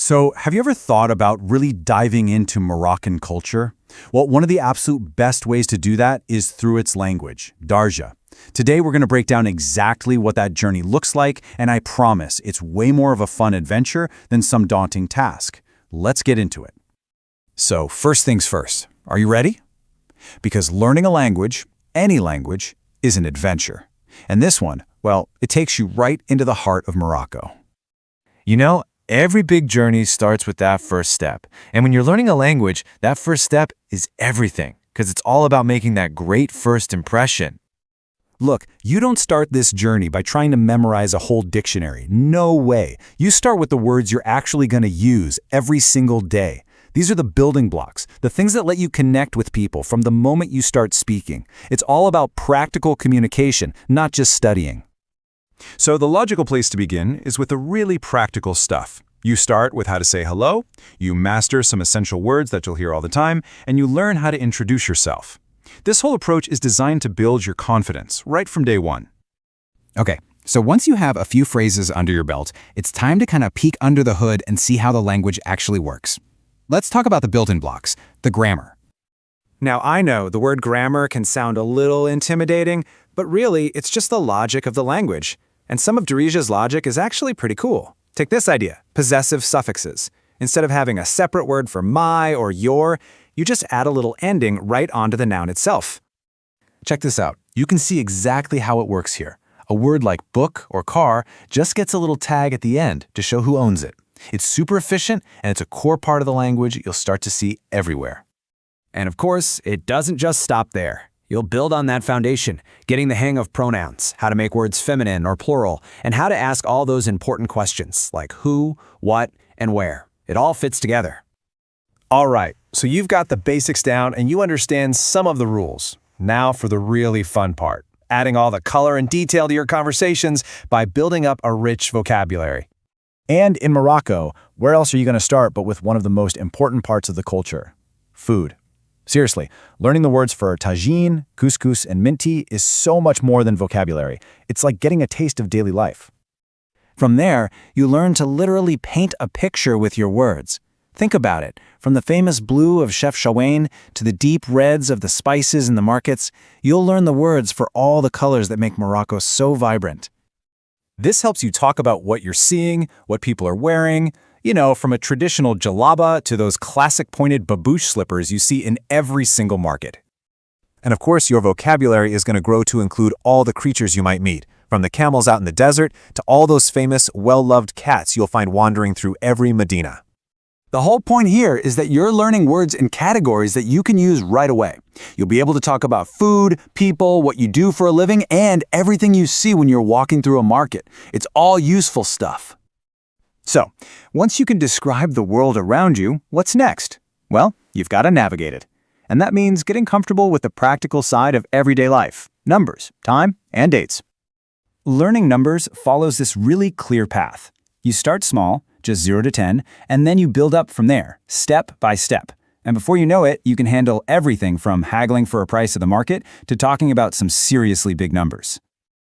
So, have you ever thought about really diving into Moroccan culture? Well, one of the absolute best ways to do that is through its language, Darija. Today, we're going to break down exactly what that journey looks like, and I promise it's way more of a fun adventure than some daunting task. Let's get into it. So, first things first, are you ready? Because learning a language, any language, is an adventure. And this one, well, it takes you right into the heart of Morocco. Every big journey starts with that first step. And when you're learning a language, that first step is everything, because it's all about making that great first impression. Look, you don't start this journey by trying to memorize a whole dictionary. No way. You start with the words you're actually going to use every single day. These are the building blocks, the things that let you connect with people from the moment you start speaking. It's all about practical communication, not just studying. So the logical place to begin is with the really practical stuff. You start with how to say hello, you master some essential words that you'll hear all the time, and you learn how to introduce yourself. This whole approach is designed to build your confidence right from day one. Okay, so once you have a few phrases under your belt, it's time to kind of peek under the hood and see how the language actually works. Let's talk about the building blocks, the grammar. Now, I know the word grammar can sound a little intimidating, but really, it's just the logic of the language. And some of Darija's logic is actually pretty cool. Take this idea, possessive suffixes. Instead of having a separate word for my or your, you just add a little ending right onto the noun itself. Check this out. You can see exactly how it works here. A word like book or car just gets a little tag at the end to show who owns it. It's super efficient, and it's a core part of the language you'll start to see everywhere. And of course, it doesn't just stop there. You'll build on that foundation, getting the hang of pronouns, how to make words feminine or plural, and how to ask all those important questions like who, what, and where. It all fits together. All right, so you've got the basics down and you understand some of the rules. Now for the really fun part, adding all the color and detail to your conversations by building up a rich vocabulary. And in Morocco, where else are you going to start but with one of the most important parts of the culture? Food. Seriously, learning the words for tagine, couscous, and minti is so much more than vocabulary. It's like getting a taste of daily life. From there, you learn to literally paint a picture with your words. Think about it. From the famous blue of Chef Shawain to the deep reds of the spices in the markets, you'll learn the words for all the colors that make Morocco so vibrant. This helps you talk about what you're seeing, what people are wearing, from a traditional jalaba to those classic pointed babouche slippers you see in every single market. And of course, your vocabulary is going to grow to include all the creatures you might meet, from the camels out in the desert to all those famous, well-loved cats you'll find wandering through every Medina. The whole point here is that you're learning words in categories that you can use right away. You'll be able to talk about food, people, what you do for a living, and everything you see when you're walking through a market. It's all useful stuff. So, once you can describe the world around you, what's next? Well, you've got to navigate it. And that means getting comfortable with the practical side of everyday life, numbers, time, and dates. Learning numbers follows this really clear path. You start small, just 0 to 10, and then you build up from there, step by step. And before you know it, you can handle everything from haggling for a price at the market to talking about some seriously big numbers.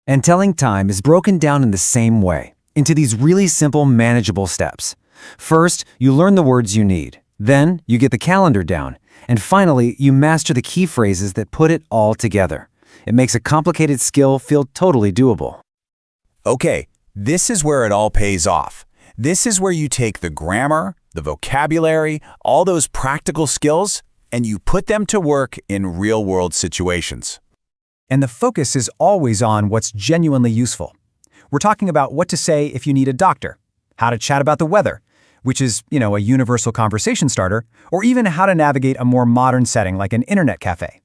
And telling time is broken down in the same way, into these really simple, manageable steps. First, you learn the words you need. Then, you get the calendar down. And finally, you master the key phrases that put it all together. It makes a complicated skill feel totally doable. Okay, this is where it all pays off. This is where you take the grammar, the vocabulary, all those practical skills, and you put them to work in real-world situations. And the focus is always on what's genuinely useful. We're talking about what to say if you need a doctor, how to chat about the weather, which is, a universal conversation starter, or even how to navigate a more modern setting like an internet cafe.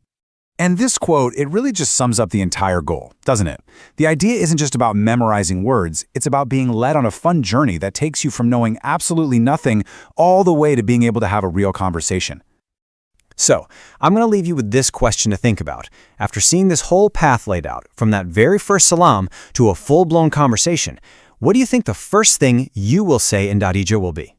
And this quote, it really just sums up the entire goal, doesn't it? The idea isn't just about memorizing words, it's about being led on a fun journey that takes you from knowing absolutely nothing all the way to being able to have a real conversation. So, I'm going to leave you with this question to think about. After seeing this whole path laid out, from that very first salam to a full-blown conversation, what do you think the first thing you will say in Darija will be?